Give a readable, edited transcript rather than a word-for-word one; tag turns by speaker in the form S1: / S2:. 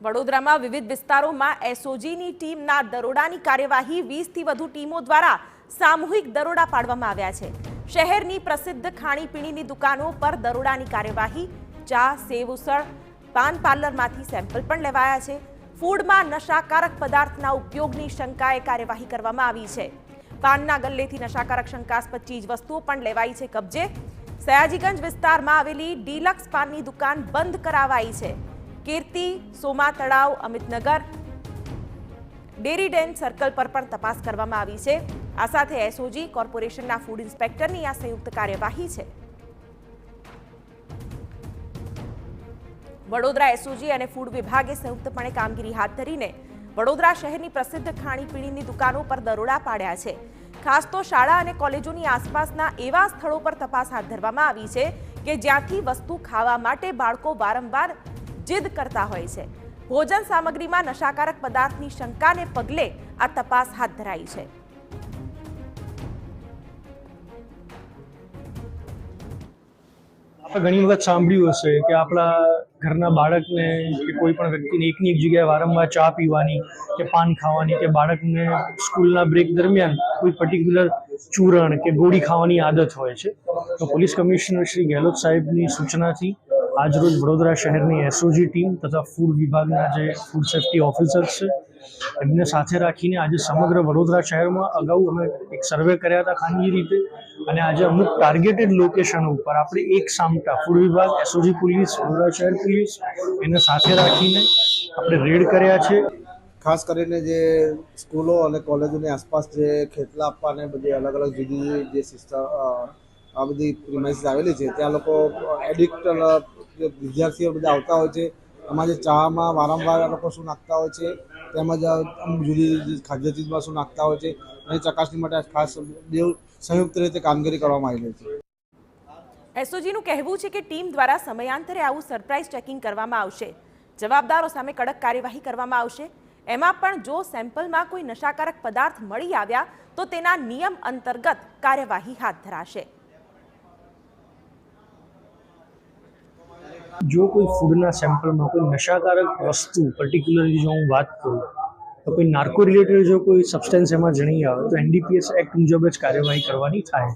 S1: વડોદરામાં વિવિધ વિસ્તારોમાં એસઓજીની ટીમના દરોડાની કાર્યવાહી 20થી વધુ ટીમો દ્વારા સામૂહિક દરોડા પાડવામાં આવ્યા છે। શહેરની પ્રસિદ્ધ ખાણીપીણીની દુકાનો પર દરોડાની કાર્યવાહી, ચા, સેવ ઉસળ, પાન પાર્લરમાંથી સેમ્પલ પણ લેવાયા છે। ફૂડમાં નશાકારક પદાર્થના ઉપયોગની શંકાએ કાર્યવાહી કરવામાં આવી છે। પાનના ગલ્લેથી નશાકારક શંકાસ્પદ ચીજ વસ્તુઓ પણ લેવાઈ છે કબજે। સયાજીગંજ વિસ્તારમાં આવેલી ડીલક્સ પાનની દુકાન બંધ કરાવાઈ છે। કીર્તિ, સોમા તળાવ, અમિતનગર, ડેરી ડેન સર્કલ પર પણ તપાસ કરવામાં આવી છે। આ સાથે એસઓજી કોર્પોરેશનના ફૂડ ઇન્સ્પેક્ટરની આ સંયુક્ત કાર્યવાહી છે। વડોદરા એસઓજી અને ફૂડ વિભાગે સંયુક્તપણે કામગીરી હાથ ધરીને વડોદરા શહેરની પ્રસિદ્ધ ખાણીપીણીની દુકાનો પર દરોડા પાડ્યા છે। ખાસ તો શાળા અને કોલેજોની આસપાસના એવા સ્થળો પર તપાસ હાથ ધરવામાં આવી છે કે જ્યાંથી વસ્તુ ખાવા માટે બાળકો વારંવાર जिद करता હોય છે। ભોજન સામગ્રીમાં નશાકારક પદાર્થની શંકાને પગલે આ તપાસ હાથ ધરાઈ છે।
S2: આપણે ઘણી વખત સાંભળ્યું હશે કે આપણા ઘરના બાળકને કે કોઈ પણ વ્યક્તિને એકની એક જગ્યાએ વારંવાર ચા પીવાની કે પાન ખાવાની કે બાળકને સ્કૂલના બ્રેક દરમિયાન કોઈ પર્ટિક્યુલર ચૂરણ કે ગોળી ખાવાની આદત હોય છે। તો પોલીસ કમિશનર શ્રી ગેહલોત સાહેબની સૂચનાથી આજરોજ વડોદરા શહેરની એસઓજી ટીમ તથા ફૂડ વિભાગના જે ફૂડ સેફ્ટી ઓફિસર્સ છે એમને સાથે રાખીને આજે સમગ્ર વડોદરા શહેરમાં અગાઉ અમે એક સર્વે કર્યા હતા ખાનગી રીતે, અને આજે અમુક ટાર્ગેટેડ લોકેશનો ઉપર આપણે એક સામટા ફૂડ વિભાગ, એસઓજી પોલીસ, વડોદરા શહેર પોલીસ એને સાથે રાખીને આપણે રેડ કર્યા છે।
S3: ખાસ કરીને જે સ્કૂલો અને કોલેજોની આસપાસ જે ખેતલા આપવાને બધી અલગ અલગ જુદી જુદી જે સિસ્ટમ આ બધી પ્રિમાઇસીસ આવેલી છે ત્યાં લોકો એડિક્ટ વિદ્યાર્થીઓ બધા આવતા હોય છે। એમાં જે ચામાં વારંવાર લોકો શું નાખતા હોય છે, તેમજ અમુક જુદી જુદી ખાદ્ય ચીજમાં શું નાખતા હોય છે એની ચકાસણી માટે ખાસ બે સંયુક્ત રીતે કામગીરી કરવામાં આવેલી છે।
S1: એસઓજીનું કહેવું છે કે ટીમ દ્વારા સમયાંતરે આવું સરપ્રાઇઝ ચેકિંગ કરવામાં આવશે। જવાબદારો સામે કડક કાર્યવાહી કરવામાં આવશે। એમાં પણ જો સેમ્પલમાં કોઈ નશાકારક પદાર્થ મળી આવ્યા તો તેના નિયમ અંતર્ગત કાર્યવાહી હાથ ધરાશે।
S2: જો કોઈ ફૂડના સેમ્પલમાં કોઈ નશાકારક વસ્તુ પર્ટિક્યુલરલી જો હું વાત કરું તો કોઈ નાર્કો રિલેટેડ જો કોઈ સબસ્ટન્સ એમાં જણી આવે તો એનડીપીએસ એક્ટ મુજબ જ કાર્યવાહી કરવાની થાય।